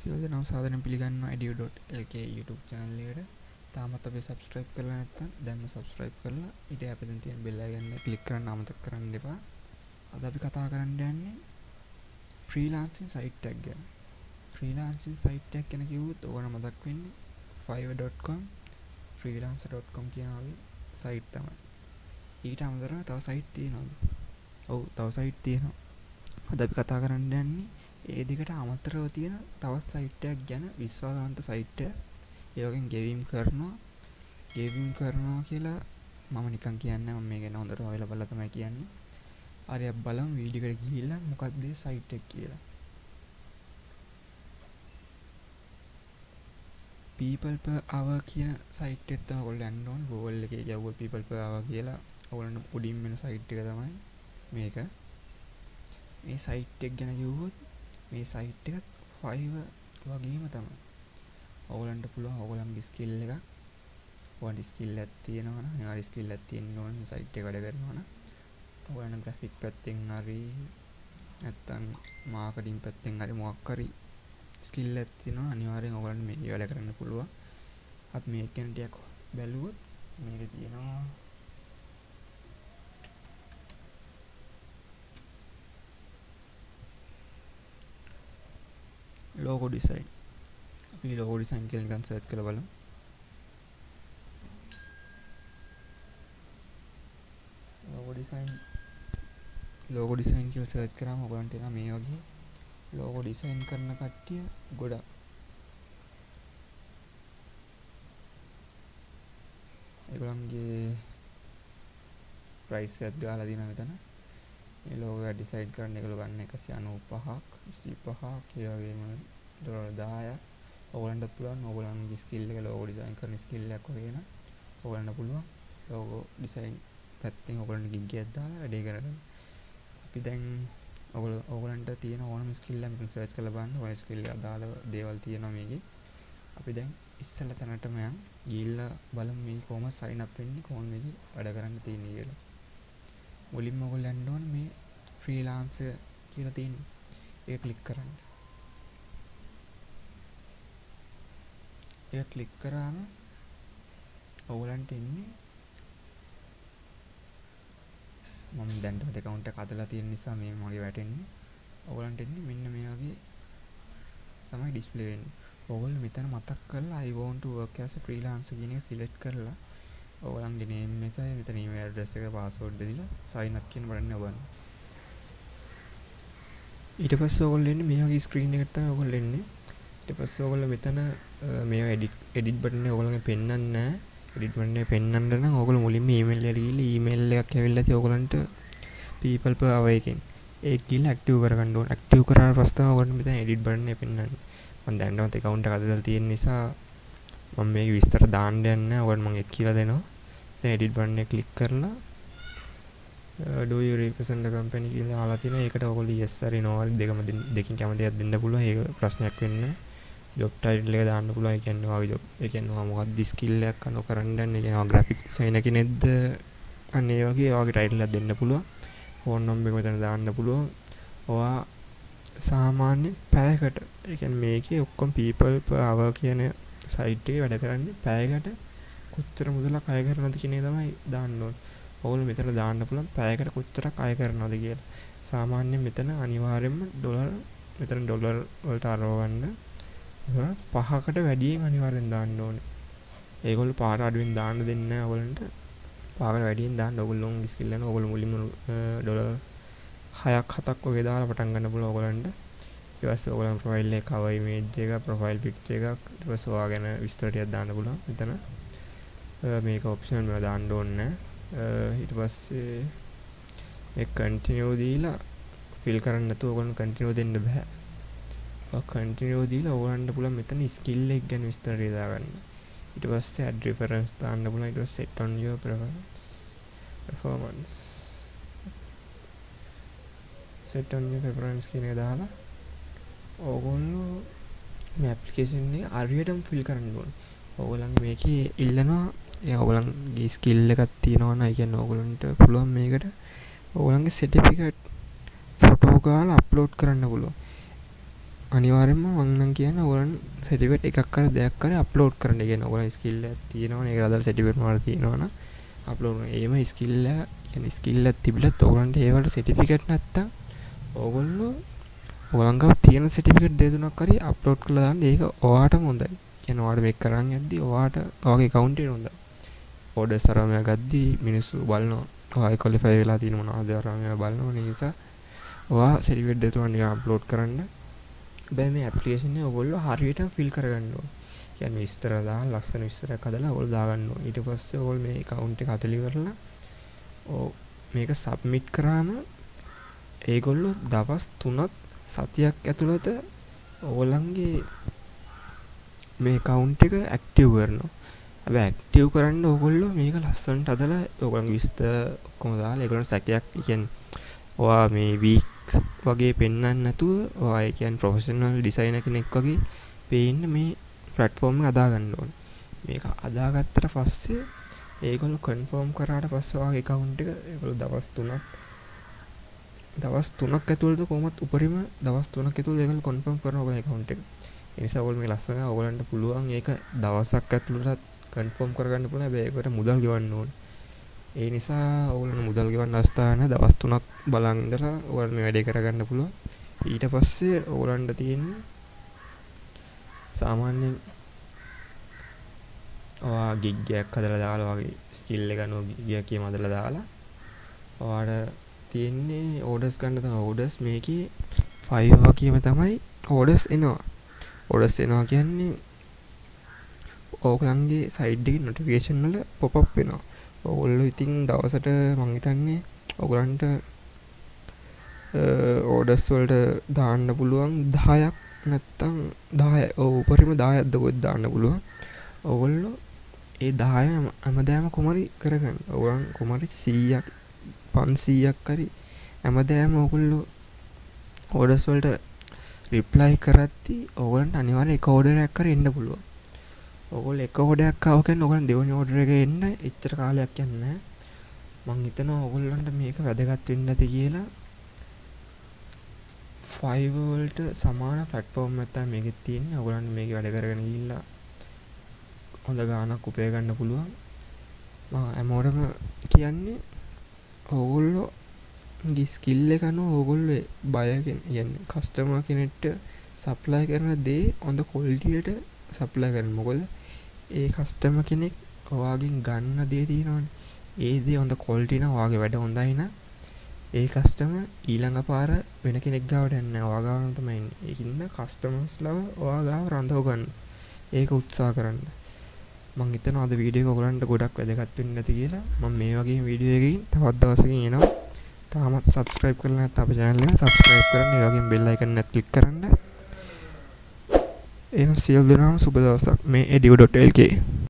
සියලු දෙනාම සාදරයෙන් පිළිගන්නවා Edu Lk YouTube channel එකට. තාමත් අපි subscribe කරලා නැත්නම් දැන්ම subscribe කරලා ඊට අපිට තියෙන bell icon එක click කරන්න අමතක කරන්න එපා. අද අපි කතා කරන්න යන්නේ freelancing site tag ගැන. freelancing site tag ගැන කිව්වොත් ඔයගොල්ලෝ මතක් වෙන්නේ fiverr.com freelancer.com කියන වගේ site තමයි. ඊට අමතරව තව site තියෙනවා. ඔව් තව site තියෙනවා. අද අපි කතා කරන්න යන්නේ ඒ දෙකට අමතරව තියෙන තවත් සයිට් එකක් ගැන. විශ්වාසවන්ත සයිට් එක. ඒ වගේම ගෙවීම් කරනවා කියලා මම නිකන් කියන්නේ. මම මේ ගැන හොඳට හොයලා බලලා තමයි කියන්නේ. හරි අපි බලමු වීඩියෝ එකට ගිහිල්ලා මොකක්ද මේ සයිට් එක කියලා. people per hour කියන සයිට් එක තමයි ඔයගොල්ලෝ යන්න ඕන. Google එකේ යවුවොත් people per hour කියලා ඔයගොල්ලන්ට උඩින් වෙන සයිට් එක තමයි මේක. මේ සයිට් එක ගැන කිව්වොත් මේ සයිට් එකත් Fiverr වගේම තමයි. ඔයගලන්ට පුළුවන් ඔයගලන්ගේ ස්කිල් එකක් ඔයාලගේ ස්කිල් එකක් තියෙනවා නම් අනිවාර්ය ස්කිල් එකක් තියෙන්න ඕන මේ සයිට් එක වැඩ කරනවා නම් ඔයගලන්ට ග්‍රැෆික් පැත්තෙන් හරි නැත්නම් මාකටිං පැත්තෙන් හරි මොකක් හරි ස්කිල් එකක් තියෙනවා අනිවාර්යෙන් ඔයගලන්ට මේක වැඩ කරන්න පුළුවන්. අපි මේක ගැන ටිකක් බැලුවොත් මේක තියෙනවා logo design. අපි logo design කියලා නිකන් search කරලා බලමු. logo design කියලා search කරාම ඔයගලන්ට එනවා මේ වගේ logo design කරන කට්ටිය ගොඩක්. ඒගොල්ලන්ගේ price එකක් දාලා දිනවා මෙතන. මේ logo එක design කරන්න ඒගොල්ලෝ ගන්න 195ක් 25ක් ඒ වගේම ඩොලර් 10ක්. ඔයගලන්ට පුළුවන් ඔයගලන්ගේ ස්කිල් එක logo design කරන ස්කිල් එකක් වගේ නම් ඔයගලන්ට පුළුවන් logo design පැත්තෙන් ඔයගලන්ට gig එකක් දාලා වැඩේ කරගන්න. අපි දැන් ඔයගලන්ට තියෙන ඕනම ස්කිල් එක මෙතන search කරලා බලන්න. ඔය ස්කිල් එක දාලා දේවල් තියෙනවා මේකේ. අපි දැන් ඉස්සෙල්ලා තැනටම යන් ගිහිල්ලා බලමු මේ කොහොමද sign up වෙන්නේ කොහොමද මේක වැඩ කරන්න තියෙන්නේ කියලා. මුලින්ම ඔයගොල්ලෝ යන්න ඕනේ මේ freelancer කියලා තියෙන්නේ. ඒක ක්ලික් කරන්න. ඒක ක්ලික් කරාම ඔයගලන්ට එන්නේ මම දැන් account එක හදලා තියෙන නිසා මේ මගේ වැටෙන්නේ. ඔයගලන්ට එන්නේ මෙන්න මේ වගේ තමයි display වෙන්නේ. ඔයගොල්ලෝ මෙතන මතක් කරලා I want to work as a freelancer කියන එක select කරලා ඔයගලන්ගේ name එක මෙතන email address එක password දීලා sign up කියන බටන් එක ඔබන්න. ඊට පස්සේ ඔයගොල්ලෝ එන්නේ මේ වගේ screen එකකට තමයි ඔයගොල්ලෝ එන්නේ. ඊට පස්සේ ඔයගොල්ලෝ මෙතන මේවා edit button එක ඔයගොල්ලෝගේ පෙන්වන්නේ නැහැ. edit button එක පෙන්වන්න නම් ඔයගොල්ලෝ මුලින්ම email එකට ගිහිල්ලා email එකක් ඇවිල්ලා තියෙ ඔයගොල්ලන්ට people per hour එකෙන් ඒක ගිහිල්ලා active කරගන්න ඕන. active කරාට පස්සේ තමයි ඔයගොල්ලන්ට මෙතන edit button එක පෙන්වන්නේ. මම දැන්නවත් account එක හදලා තියෙන නිසා මම මේක විස්තර දාන්න යන්නේ නැහැ. ඔයගොල්ලෝ මම ඒක කියලා දෙනවා. දැන් edit button එක click කරලා do you represent the company කියලා අහලා තියෙනවා. ඒකට ඔයගොල්ලෝ yes හරි no හරි දෙකකින් කැමති එකක් දෙන්න පුළුවන්. ඒක ප්‍රශ්නයක් වෙන්නේ නැහැ. job title එක දාන්න පුළුවන්. ඒ කියන්නේ ඔයාගේ job ඒ කියන්නේ ඔයා මොකක්ද skill එකක් අනු කරන්න යන්නේ. ඒ කියන්නේ ඔයා graphic designer කෙනෙක්ද අන්න ඒ වගේ ඔයාගේ title එකක් දෙන්න පුළුවන්. phone number එක මෙතන දාන්න පුළුවන්. ඔයා සාමාන්‍ය පැයකට ඒ කියන්නේ මේකේ ඔක්කොම people per hour කියන site එකේ වැඩ කරන්නේ පැයකට කොච්චර මුදලක් අය කරනවද කියන එක තමයි දාන්න ඕනේ. ඔයගොල්ලෝ මෙතන දාන්න පුළුවන් පැයකට කොච්චරක් අය කරනවද කියලා. සාමාන්‍යයෙන් මෙතන අනිවාර්යයෙන්ම ඩොලර් වලට අරවන්න 5කට වැඩියෙන් අනිවාර්යෙන් දාන්න ඕනේ. ඒගොල්ලෝ පාර අඩුවෙන් දාන්න දෙන්නේ නැහැ ඔයගොල්ලන්ට. පාර වැඩියෙන් දාන්න ඔයගොල්ලෝගේ ස්කිල් එක ඔයගොල්ලෝ මුලින්ම ඩොලර් 6ක් 7ක් වගේ දාලා පටන් ගන්න පුළුවන් ඔයගොල්ලන්ට. ඊට පස්සේ ඔයගොල්ලන් ප්‍රොෆයිල් එක cover image එක ප්‍රොෆයිල් picture එකක් ඊට පස්සේ ඔයා ගැන විස්තර ටිකක් දාන්න පුළුවන්. මෙතන මේක optional මේවා දාන්න ඕනේ නැහැ. ඊට පස්සේ මේ continue දීලා fill කරන්න නැතුව ඔයගොල්ලන් continue දෙන්න බෑ. continue දීලා ඔයගලන්ට පුළුවන් මෙතන skill එක ගැන විස්තර ටික දාගන්න. ඊට පස්සේ add reference දාන්න පුළුවන්. ඊට පස්සේ set on your performance set on your preference කියන එක දාලා ඔයගොල්ලෝ මේ application එක හරියටම fill කරන්න ඕනේ. ඔයගොල්ලන්ගේ මේකේ ඉල්ලනවා ඔයගොල්ලන්ගේ skill එකක් තියෙනවා නම් ඒ කියන්නේ ඔයගොල්ලන්ට පුළුවන් මේකට ඔයගොල්ලන්ගේ certificate photo ගාලා upload කරන්න පුළුවන්. අනිවාර්යෙන්ම මං නම් කියන්නේ ඔයගොල්ලන් සර්ටිෆිකේට් එකක් කර දෙයක් කර අප්ලෝඩ් කරන්න. කියන්නේ ඔයගොල්ලන් ස්කිල් එකක් තියෙනවනේ ඒක අදාළ සර්ටිෆිකේට් මොනවද තියෙනවනම් අප්ලෝඩ් කරනවා. ඒම ස්කිල් එක කියන්නේ ස්කිල් එකක් තිබිලත් ඔයගොල්ලන්ට ඒවලට සර්ටිෆිකේට් නැත්තම් ඕගොල්ලෝ ඔයගොල්ලන්ගව තියෙන සර්ටිෆිකේට් දෙක තුනක් හරි අප්ලෝඩ් කරලා දාන්න. ඒක ඔයාටම හොඳයි. කියන්නේ ඔයාට මේක කරන් යද්දි ඔයාට ඔයාගේ account එක හොඳයි. ඕඩර්ස් අරගෙන ගද්දි මිනිස්සු බලනවා. ඔයා ක්වොලිෆයි වෙලා තියෙන මොනවද අරගෙන බලනවා. ඒ නිසා ඔයා සර්ටිෆිකේට් දෙක තුනක් නිකන් අප්ලෝඩ් කරන්න. හැබැයි මේ ඇප්ලිකේෂන් එක ඔයගොල්ලෝ හරියටම ෆිල් කරගන්න ඕනේ. කියන්නේ විස්තර දාලා ලස්සන විස්තරයක් හදලා ඔයගොල්ලෝ දාගන්න ඕනේ. ඊට පස්සේ ඔයගොල්ලෝ මේ account එක අතලි කරලා මේක සබ්මිට් කරාම ඒගොල්ලෝ දවස් 3ක් සතියක් ඇතුළත ඔයගොල්ලන්ගේ මේ account එක ඇක්ටිව් කරනවා. හැබැයි ඇක්ටිව් කරන්න ඕගොල්ලෝ මේක ලස්සනට හදලා ඔයගොල්ලන්ගේ විස්තර ඔක්කොම දාලා ඒගොල්ලන්ට සැකයක් කියන්නේ ඔයා මේ වීක් වගේ පෙන්වන්න නැතුව ඔයා ඒ කියන්නේ ප්‍රොෆෙෂනල් ඩිසයිනර් කෙනෙක් වගේ පේන්න මේ ප්ලැට්ෆෝම් එක හදා ගන්න ඕනේ. මේක හදාගත්තට පස්සේ ඒගොල්ලෝ කන්ෆර්ම් කරාට පස්සේ ඔයාගේ account එක ඒගොල්ලෝ දවස් 3ක් ඇතුළත කොහොමත් උපරිම දවස් 3ක් ඇතුළත ඒගොල්ලෝ කන්ෆර්ම් කරනවා ඔයාගේ account එක. ඒ නිසා ඔයගොල්ලෝ මේ ලස්සන ඔයගොල්ලන්ට පුළුවන් ඒක දවසක් ඇතුළත කන්ෆර්ම් කරගන්න පුළුවන්. හැබැයි ඒකට මුදල් ගෙවන්න ඕනේ. ඒ නිසා ඔයගොල්ලෝ මුදල් ගෙවන්න අවස්ථාවක් නැහැ. දවස් 3ක් බලන් ඉඳලා ඔයගොල්ලෝ මේ වැඩේ කරගන්න පුළුවන්. ඊට පස්සේ ඔයගොල්ලන්ට තියෙන්නේ සාමාන්‍යයෙන් ඔයා ගිග් එකක් හදලා දාලා ඔයාගේ ස්කිල් එක අනුව ගිග් එකක් කියම හදලා දාලා ඔයාට තියෙන්නේ ඕඩර්ස් ගන්න තමයි. ඕඩර්ස් මේකේ 5 වගේම තමයි ඕඩර්ස් එනවා. ඕඩර්ස් එනවා කියන්නේ ඕගලන්ගේ සයිඩ් එකේ නොටිෆිකේෂන් වල පොප් අප් වෙනවා. ඔයගොල්ලෝ ඉතින් දවසට මං හිතන්නේ ඔයගලන්ට ඕඩර්ස් වලට දාන්න පුළුවන් 10ක් නැත්තම් 10 උපරිම 10ක් දකොත් දාන්න පුළුවන්. ඔයගොල්ලෝ ඒ 10 හැමදාම කොමරි කරගන්න. ඔයගොල්ලන් කොමරි 100ක් 500ක් හරි හැමදාම ඔයගොල්ලෝ ඕඩර්ස් වලට රිප්ලයි කරද්දී ඔයගොල්ලන්ට අනිවාර්යෙන් එක ඕඩර් එකක් හරි එන්න පුළුවන්. ඔයගොල්ලෝ එක ඕඩර් එකක් ආව කියන්නේ ඔයගොල්ලන් දෙවෙනි ඕඩර් එක එන්න එච්චර කාලයක් යන්නේ නැහැ. මං හිතනවා ඔයගොල්ලන්ට මේක වැදගත් වෙන්න ඇති කියලා. Fiverr වලට සමාන ප්ලැට්ෆෝම් එකක් තමයි මේකෙත් තියෙන්නේ. ඔයගොල්ලන්ට මේක වැඩ කරගෙන ගිහිල්ලා හොඳ ගාණක් උපය ගන්න පුළුවන්. මම හැමෝටම කියන්නේ ඕගොල්ලෝගේ ස්කිල් එක අනුව ඕගොල්ලෝ බය කියන්නේ කස්ටමර් කෙනෙක්ට සප්ලයි කරන දේ හොඳ ක්වොලිටියට සප්ලයි කරන්න. මොකද ඒ කස්ටමර් කෙනෙක් ඔයාගෙන් ගන්න දේ තියෙනවනේ. ඒ දේ හොඳ ක්වොලිටි නම් ඔයාගේ වැඩ හොඳයි නම් ඒ කස්ටමර් ඊළඟ පාර වෙන කෙනෙක් ගාවට යන්නේ නැහැ. ඔයා ගාවම තමයි එන්නේ. ඒකින්ද කස්ටමර්ස්ලව ඔයා ගාව රඳව ගන්න. ඒක උත්සාහ කරන්න. මං හිතනවා අද වීඩියෝ එක ඔයගලන්ට ගොඩක් වැදගත් වෙන්න ඇති කියලා. මම මේ වගේ වීඩියෝ එකකින් තවත් දවසකින් එනවා. තාමත් subscribe කරලා නැත්නම් අපේ channel එක subscribe කරන්න. ඒ වගේම bell icon එක click කරන්න. එහෙනම් සියලු දෙනාම සුබ දවසක්. මේ edu.lk